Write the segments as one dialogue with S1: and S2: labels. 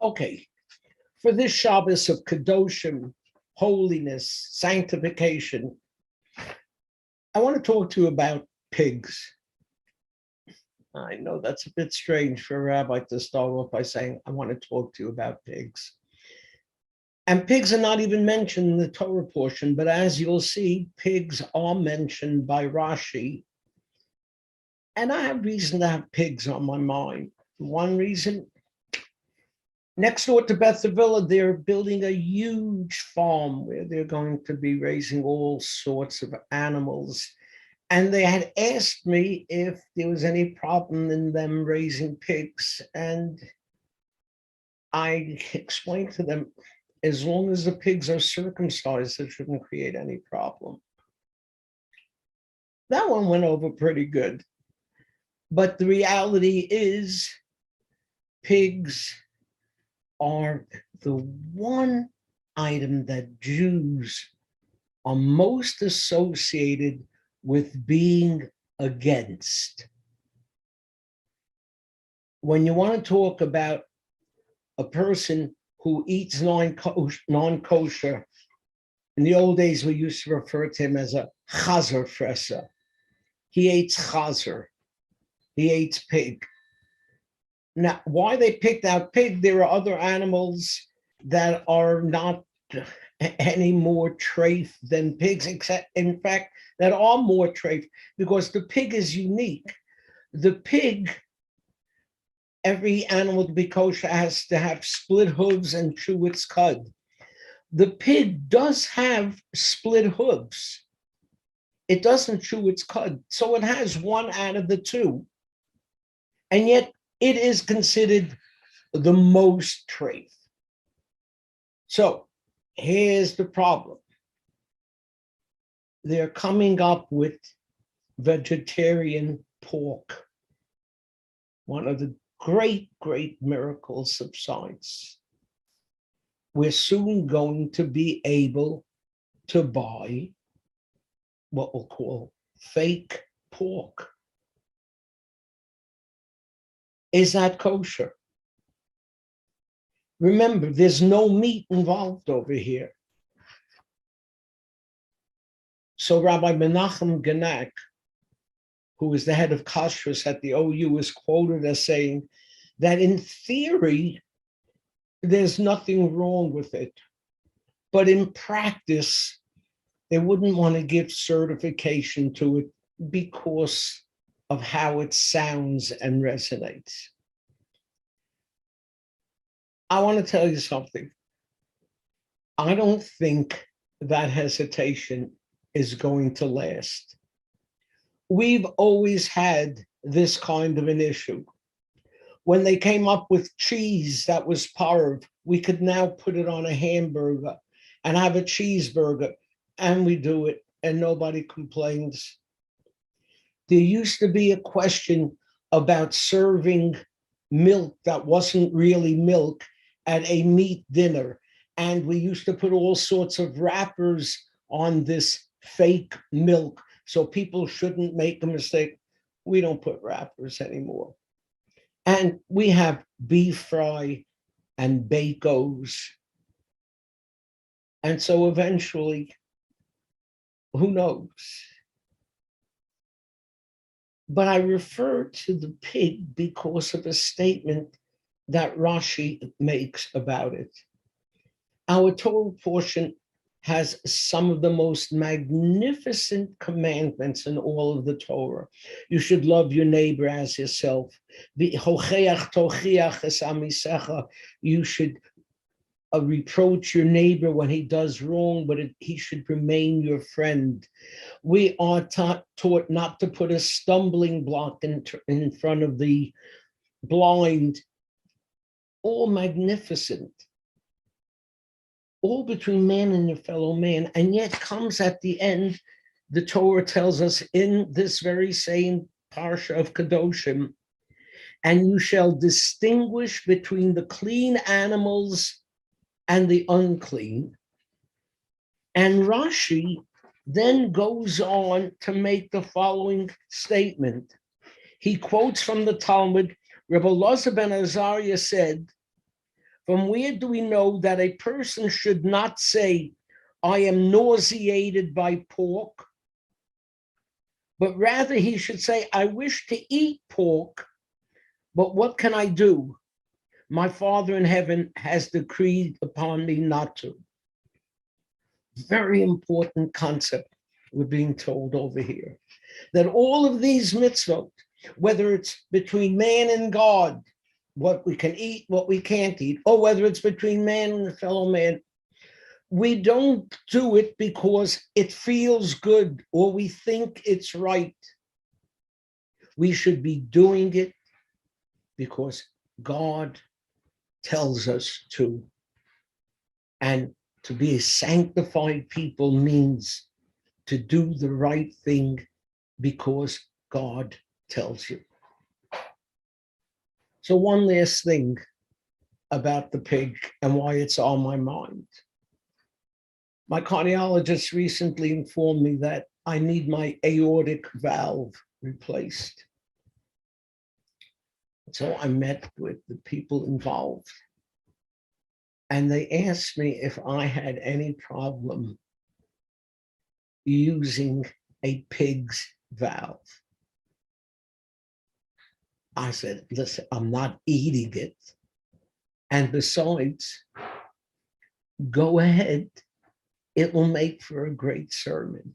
S1: Okay, for this Shabbos of Kedoshim, holiness, sanctification, I want to talk to you about pigs. I know that's a bit strange for a rabbi to start off by saying, I want to talk to you about pigs. And pigs are not even mentioned in the Torah portion, but as you'll see, pigs are mentioned by Rashi. And I have reason to have pigs on my mind. One reason, next door to Beth Villa, they're building a huge farm where they're going to be raising all sorts of animals. And they had asked me if there was any problem in them raising pigs. And I explained to them, as long as the pigs are circumcised, it shouldn't create any problem. That one went over pretty good. But the reality is, pigs are the one item that Jews are most associated with being against. When you want to talk about a person who eats non-kosher, in the old days we used to refer to him as a chazer fresser. He ate chazer. He ate pig. Now, why they picked out pig, there are other animals that are not any more treif than pigs, except, in fact, that are more treif, because the pig is unique. The pig, every animal to be kosher has to have split hooves and chew its cud. The pig does have split hooves. It doesn't chew its cud, so it has one out of the two. And yet it is considered the most treif. So here's the problem. They're coming up with vegetarian pork, one of the great, great miracles of science. We're soon going to be able to buy what we'll call fake pork. Is that kosher? Remember, there's no meat involved over here. So Rabbi Menachem Genack, who is the head of kashrus at the OU, is quoted as saying that in theory, there's nothing wrong with it. But in practice, they wouldn't want to give certification to it because of how it sounds and resonates. I want to tell you something. I don't think that hesitation is going to last. We've always had this kind of an issue. When they came up with cheese that was parv, we could now put it on a hamburger and have a cheeseburger, and we do it, and nobody complains. There used to be a question about serving milk that wasn't really milk at a meat dinner. And we used to put all sorts of wrappers on this fake milk so people shouldn't make a mistake. We don't put wrappers anymore. And we have beef fry and bacos. And so eventually, who knows? But I refer to the pig because of a statement that Rashi makes about it. Our Torah portion has some of the most magnificent commandments in all of the Torah. You should love your neighbor as yourself. You should reproach your neighbor when he does wrong, but he should remain your friend. We are taught not to put a stumbling block in front of the blind. All magnificent. All between man and your fellow man, and yet comes at the end, the Torah tells us in this very same Parshah of Kedoshim, and you shall distinguish between the clean animals and the unclean. And Rashi then goes on to make the following statement. He quotes from the Talmud, Rebbe Elazar ben Azariah said, From where do we know that a person should not say, I am nauseated by pork, but rather he should say, I wish to eat pork, but what can I do? My Father in heaven has decreed upon me not to. Very important concept we're being told over here. That all of these mitzvot, whether it's between man and God, what we can eat, what we can't eat, or whether it's between man and a fellow man, we don't do it because it feels good or we think it's right. We should be doing it because God tells us to. And to be a sanctified people means to do the right thing because God tells you. So one last thing about the pig and why it's on my mind. My cardiologist recently informed me that I need my aortic valve replaced. So I met with the people involved, and they asked me if I had any problem using a pig's valve. I said, listen, I'm not eating it. And besides, go ahead. It will make for a great sermon.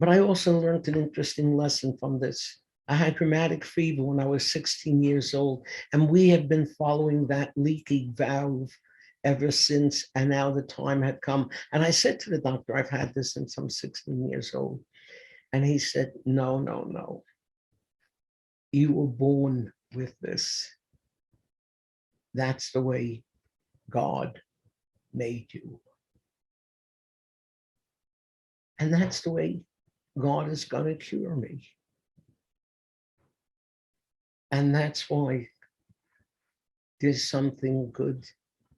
S1: But I also learned an interesting lesson from this. I had rheumatic fever when I was 16 years old, and we have been following that leaky valve ever since, and now the time had come. And I said to the doctor, I've had this since I'm 16 years old. And he said, no, no, no. You were born with this. That's the way God made you. And that's the way God is going to cure me. And that's why there's something good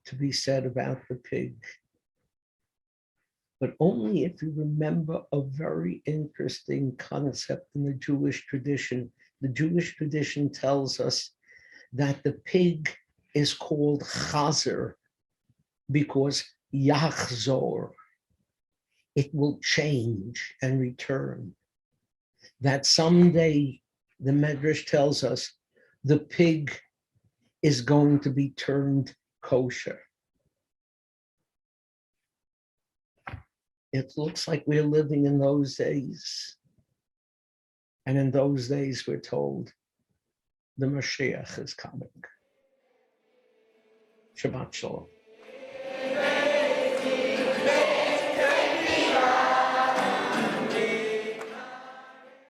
S1: to be said about the pig. But only if you remember a very interesting concept in the Jewish tradition. The Jewish tradition tells us that the pig is called chazer because yachzor, it will change and return. That someday, the Medrash tells us, the pig is going to be turned kosher. It looks like we're living in those days. And in those days, we're told the Mashiach is coming. Shabbat Shalom.